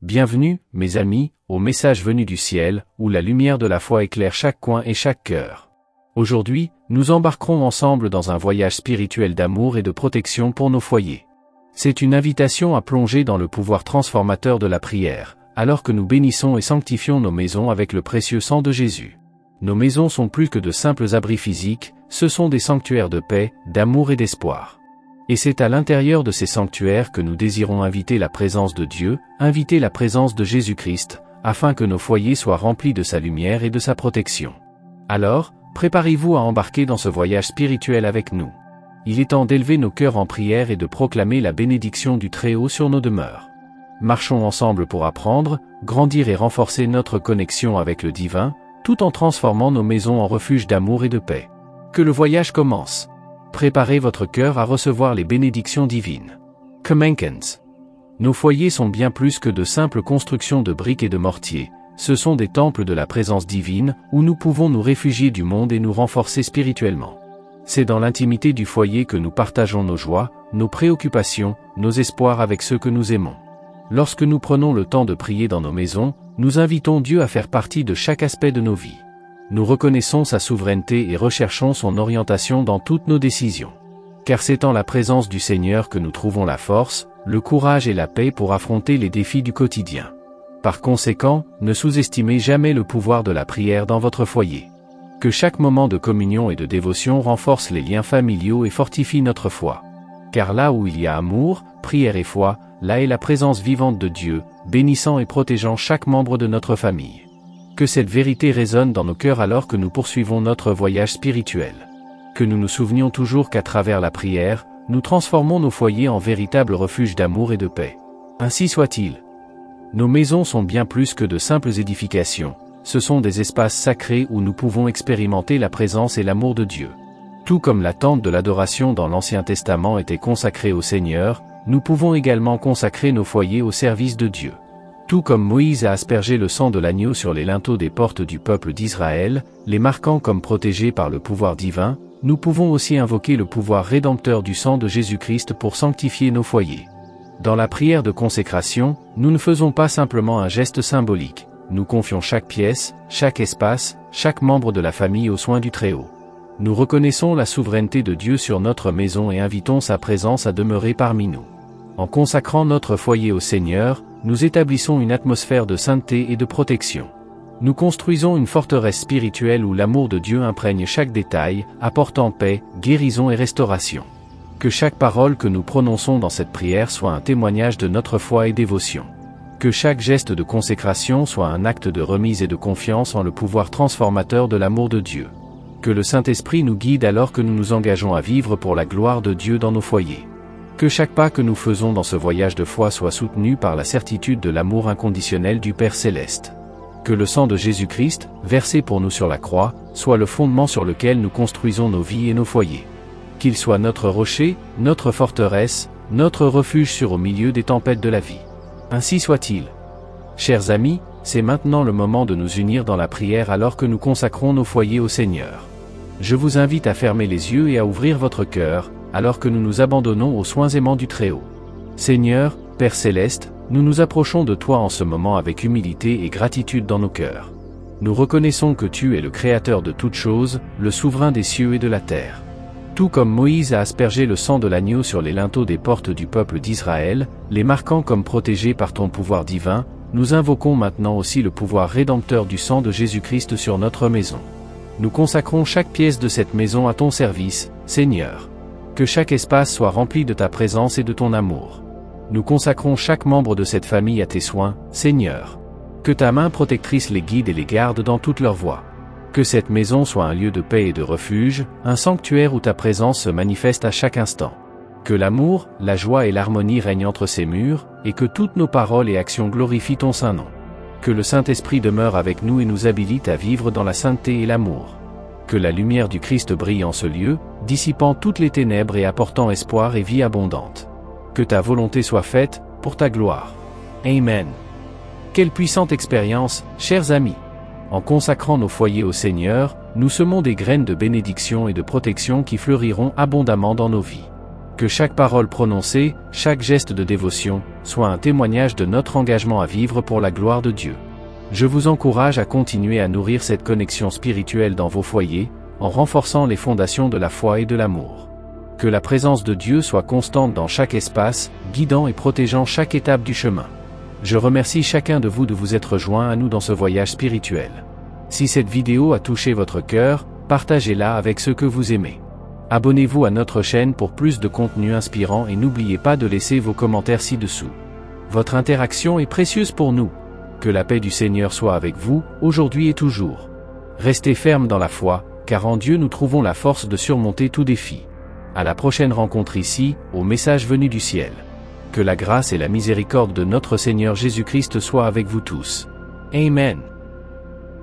Bienvenue, mes amis, au message venu du ciel, où la lumière de la foi éclaire chaque coin et chaque cœur. Aujourd'hui, nous embarquerons ensemble dans un voyage spirituel d'amour et de protection pour nos foyers. C'est une invitation à plonger dans le pouvoir transformateur de la prière, alors que nous bénissons et sanctifions nos maisons avec le précieux sang de Jésus. Nos maisons sont plus que de simples abris physiques, ce sont des sanctuaires de paix, d'amour et d'espoir. Et c'est à l'intérieur de ces sanctuaires que nous désirons inviter la présence de Dieu, inviter la présence de Jésus-Christ, afin que nos foyers soient remplis de sa lumière et de sa protection. Alors, préparez-vous à embarquer dans ce voyage spirituel avec nous. Il est temps d'élever nos cœurs en prière et de proclamer la bénédiction du Très-Haut sur nos demeures. Marchons ensemble pour apprendre, grandir et renforcer notre connexion avec le divin, tout en transformant nos maisons en refuge d'amour et de paix. Que le voyage commence. Préparez votre cœur à recevoir les bénédictions divines. Commencons. Nos foyers sont bien plus que de simples constructions de briques et de mortier, ce sont des temples de la présence divine, où nous pouvons nous réfugier du monde et nous renforcer spirituellement. C'est dans l'intimité du foyer que nous partageons nos joies, nos préoccupations, nos espoirs avec ceux que nous aimons. Lorsque nous prenons le temps de prier dans nos maisons, nous invitons Dieu à faire partie de chaque aspect de nos vies. Nous reconnaissons sa souveraineté et recherchons son orientation dans toutes nos décisions. Car c'est en la présence du Seigneur que nous trouvons la force, le courage et la paix pour affronter les défis du quotidien. Par conséquent, ne sous-estimez jamais le pouvoir de la prière dans votre foyer. Que chaque moment de communion et de dévotion renforce les liens familiaux et fortifie notre foi. Car là où il y a amour, prière et foi, là est la présence vivante de Dieu, bénissant et protégeant chaque membre de notre famille. Que cette vérité résonne dans nos cœurs alors que nous poursuivons notre voyage spirituel. Que nous nous souvenions toujours qu'à travers la prière, nous transformons nos foyers en véritables refuges d'amour et de paix. Ainsi soit-il. Nos maisons sont bien plus que de simples édifications, ce sont des espaces sacrés où nous pouvons expérimenter la présence et l'amour de Dieu. Tout comme la tente de l'adoration dans l'Ancien Testament était consacrée au Seigneur, nous pouvons également consacrer nos foyers au service de Dieu. Tout comme Moïse a aspergé le sang de l'agneau sur les linteaux des portes du peuple d'Israël, les marquant comme protégés par le pouvoir divin, nous pouvons aussi invoquer le pouvoir rédempteur du sang de Jésus-Christ pour sanctifier nos foyers. Dans la prière de consécration, nous ne faisons pas simplement un geste symbolique, nous confions chaque pièce, chaque espace, chaque membre de la famille aux soins du Très-Haut. Nous reconnaissons la souveraineté de Dieu sur notre maison et invitons sa présence à demeurer parmi nous. En consacrant notre foyer au Seigneur, nous établissons une atmosphère de sainteté et de protection. Nous construisons une forteresse spirituelle où l'amour de Dieu imprègne chaque détail, apportant paix, guérison et restauration. Que chaque parole que nous prononçons dans cette prière soit un témoignage de notre foi et dévotion. Que chaque geste de consécration soit un acte de remise et de confiance en le pouvoir transformateur de l'amour de Dieu. Que le Saint-Esprit nous guide alors que nous nous engageons à vivre pour la gloire de Dieu dans nos foyers. Que chaque pas que nous faisons dans ce voyage de foi soit soutenu par la certitude de l'amour inconditionnel du Père Céleste. Que le sang de Jésus-Christ, versé pour nous sur la croix, soit le fondement sur lequel nous construisons nos vies et nos foyers. Qu'il soit notre rocher, notre forteresse, notre refuge au milieu des tempêtes de la vie. Ainsi soit-il. Chers amis, c'est maintenant le moment de nous unir dans la prière alors que nous consacrons nos foyers au Seigneur. Je vous invite à fermer les yeux et à ouvrir votre cœur, alors que nous nous abandonnons aux soins aimants du Très-Haut. Seigneur, Père Céleste, nous nous approchons de toi en ce moment avec humilité et gratitude dans nos cœurs. Nous reconnaissons que tu es le Créateur de toutes choses, le souverain des cieux et de la terre. Tout comme Moïse a aspergé le sang de l'agneau sur les linteaux des portes du peuple d'Israël, les marquant comme protégés par ton pouvoir divin, nous invoquons maintenant aussi le pouvoir rédempteur du sang de Jésus-Christ sur notre maison. Nous consacrons chaque pièce de cette maison à ton service, Seigneur. Que chaque espace soit rempli de ta présence et de ton amour. Nous consacrons chaque membre de cette famille à tes soins, Seigneur. Que ta main protectrice les guide et les garde dans toutes leurs voies. Que cette maison soit un lieu de paix et de refuge, un sanctuaire où ta présence se manifeste à chaque instant. Que l'amour, la joie et l'harmonie règnent entre ces murs, et que toutes nos paroles et actions glorifient ton saint nom. Que le Saint-Esprit demeure avec nous et nous habilite à vivre dans la sainteté et l'amour. Que la lumière du Christ brille en ce lieu, dissipant toutes les ténèbres et apportant espoir et vie abondante. Que ta volonté soit faite, pour ta gloire. Amen. Quelle puissante expérience, chers amis! En consacrant nos foyers au Seigneur, nous semons des graines de bénédiction et de protection qui fleuriront abondamment dans nos vies. Que chaque parole prononcée, chaque geste de dévotion, soit un témoignage de notre engagement à vivre pour la gloire de Dieu. Je vous encourage à continuer à nourrir cette connexion spirituelle dans vos foyers, en renforçant les fondations de la foi et de l'amour. Que la présence de Dieu soit constante dans chaque espace, guidant et protégeant chaque étape du chemin. Je remercie chacun de vous être joint à nous dans ce voyage spirituel. Si cette vidéo a touché votre cœur, partagez-la avec ceux que vous aimez. Abonnez-vous à notre chaîne pour plus de contenu inspirant et n'oubliez pas de laisser vos commentaires ci-dessous. Votre interaction est précieuse pour nous. Que la paix du Seigneur soit avec vous, aujourd'hui et toujours. Restez fermes dans la foi, car en Dieu nous trouvons la force de surmonter tout défi. À la prochaine rencontre ici, au message venu du ciel. Que la grâce et la miséricorde de notre Seigneur Jésus-Christ soient avec vous tous. Amen.